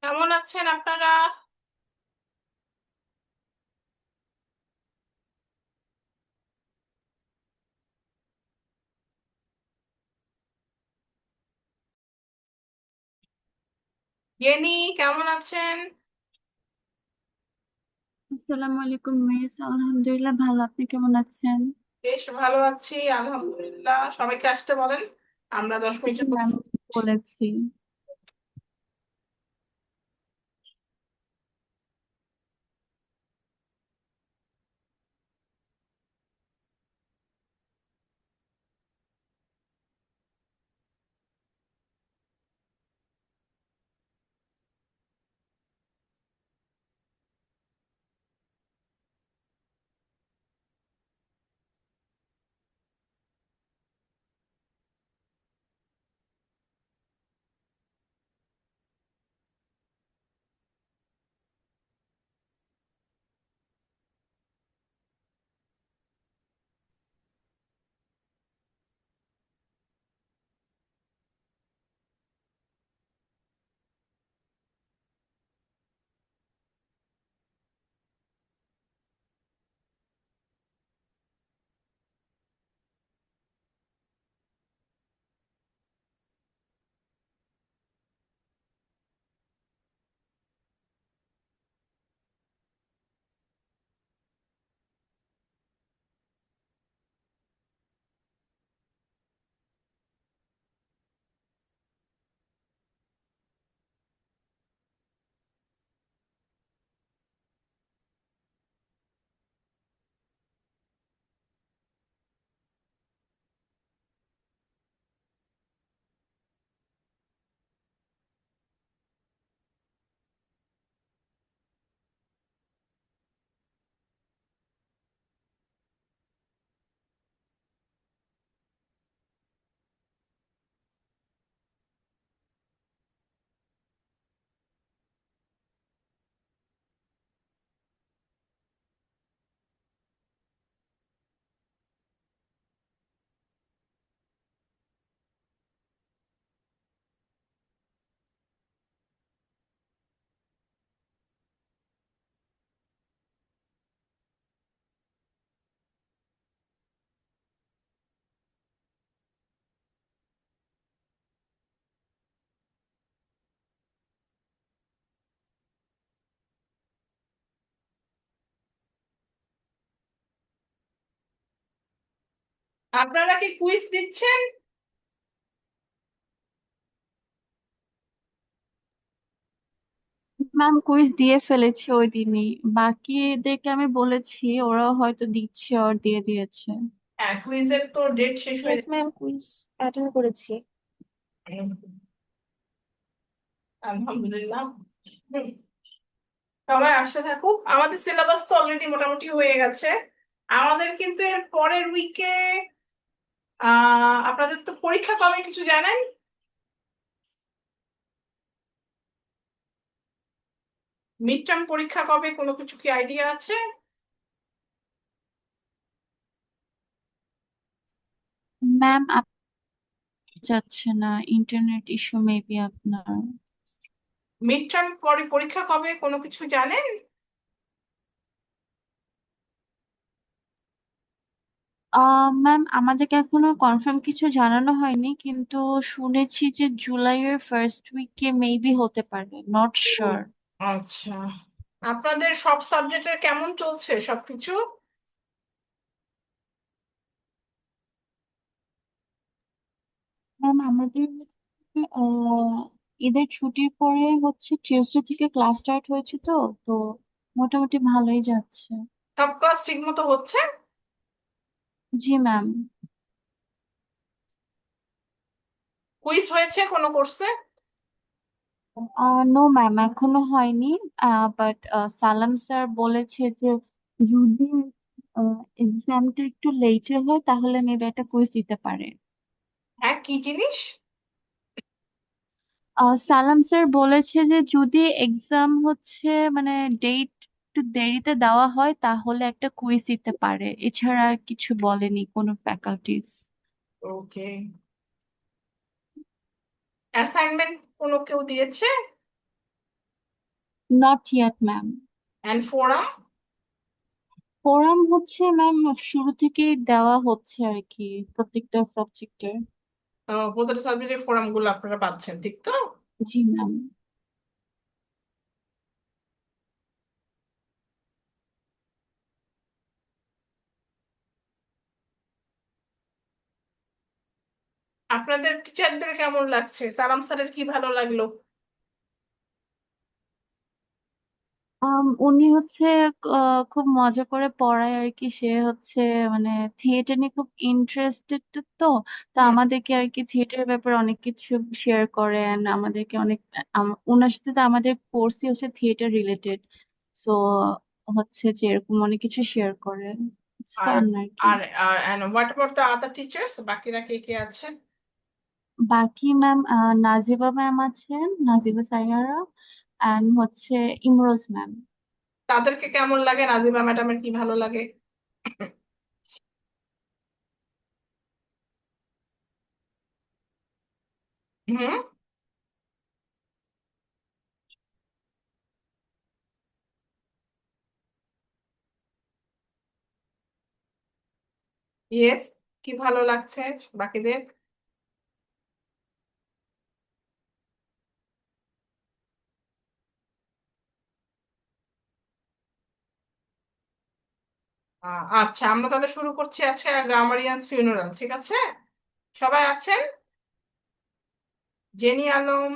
কেমন আছেন আপনারা? জেনি, কেমন আছেন? আসসালামু আলাইকুম মিস, আলহামদুলিল্লাহ ভালো। আপনি কেমন আছেন? বেশ ভালো আছি, আলহামদুলিল্লাহ। সবাইকে আসতে বলেন, আমরা 10 মিনিটের জি, মধ্যে। আমি বলেছি। আপনারা কি কুইজ দিচ্ছেন? ম্যাম, কুইজ দিয়ে ফেলেছি ওই দিনই। বাকিদেরকে আমি বলেছি, ওরাও হয়তো দিচ্ছে, ওর দিয়ে দিয়েছে। হ্যাঁ, কুইজের তো ডেট শেষ হয়ে ইয়েস যাচ্ছে। ম্যাম, কুইজ অ্যাটেন্ড করেছি। আলহামদুলিল্লাহ। হুম, সবাই আসতে থাকুক। আমাদের সিলেবাস তো অলরেডি মোটামুটি হয়ে গেছে। আমাদের কিন্তু এর পরের উইকে আপনাদের তো পরীক্ষা কবে কিছু জানেন? মিড টার্ম পরীক্ষা কবে, কোনো কিছু কি আইডিয়া আছে? ম্যাম, যাচ্ছে না, ইন্টারনেট ইস্যু মেবি আপনার। মিড টার্ম পরে পরীক্ষা কবে কোনো কিছু জানেন? ম্যাম, আমাদেরকে এখনো কনফার্ম কিছু জানানো হয়নি, কিন্তু শুনেছি যে জুলাইয়ের ফার্স্ট উইকে মেবি হতে পারে, নট ও, শিওর। আচ্ছা। আপনাদের সব সাবজেক্টের কেমন চলছে সবকিছু? ম্যাম, আমাদের আহ, ঈদের ছুটির পরে হচ্ছে টিউসডে থেকে ক্লাস স্টার্ট হয়েছে, তো তো মোটামুটি ভালোই যাচ্ছে। সব ক্লাস ঠিক মতো হচ্ছে? জি ম্যাম। কুইজ হয়েছে কোনো কোর্সে? নো ম্যাম, এখনো হয়নি। বাট সালাম স্যার বলেছে যে যদি এক্সামটা একটু লেটে হয় তাহলে মেবি একটা কুইজ দিতে পারে। হ্যাঁ, কি জিনিস? সালাম স্যার বলেছে যে যদি এক্সাম হচ্ছে মানে ডেট একটু দেরিতে দেওয়া হয় তাহলে একটা কুইজ দিতে পারে, এছাড়া আর কিছু বলেনি কোনো ফ্যাকাল্টিজ। ওকে। অ্যাসাইনমেন্ট কোনো কেউ দিয়েছে? Not yet ma'am. And forum? Forum হচ্ছে ম্যাম শুরু থেকেই দেওয়া হচ্ছে আর কি, প্রত্যেকটা সাবজেক্টের। প্রতিটা সাবজেক্টের ফোরাম গুলো আপনারা পাচ্ছেন, ঠিক তো? জি ম্যাম। আপনাদের টিচারদের কেমন লাগছে? সালাম স্যারের কি ভালো লাগলো? উনি হচ্ছে খুব মজা করে পড়ায় আর কি। সে হচ্ছে মানে থিয়েটার নিয়ে খুব ইন্টারেস্টেড তো। তো হুম। আমাদেরকে আর কি থিয়েটারের ব্যাপারে অনেক কিছু শেয়ার করেন আমাদেরকে অনেক। ওনার সাথে তো আমাদের কোর্সই হচ্ছে থিয়েটার রিলেটেড। সো হচ্ছে যে এরকম অনেক কিছু শেয়ার করেন। ইটস আর ফান আর কি। আর আর and what about the other teachers? বাকিরা কে কে আছেন? বাকি ম্যাম নাজিবা ম্যাম আছেন, নাজিবা সাইয়ারা, অ্যান্ড হচ্ছে ইমরোজ ম্যাম। তাদেরকে কেমন লাগে? নাজিবা ম্যাডামের কি ভালো লাগে? হুম। ইয়েস। কি ভালো লাগছে বাকিদের? আচ্ছা, আমরা তাহলে শুরু করছি আজকে গ্রামারিয়ান্স ফিউনারাল, ঠিক আছে? সবাই আছেন? জেনি আলম,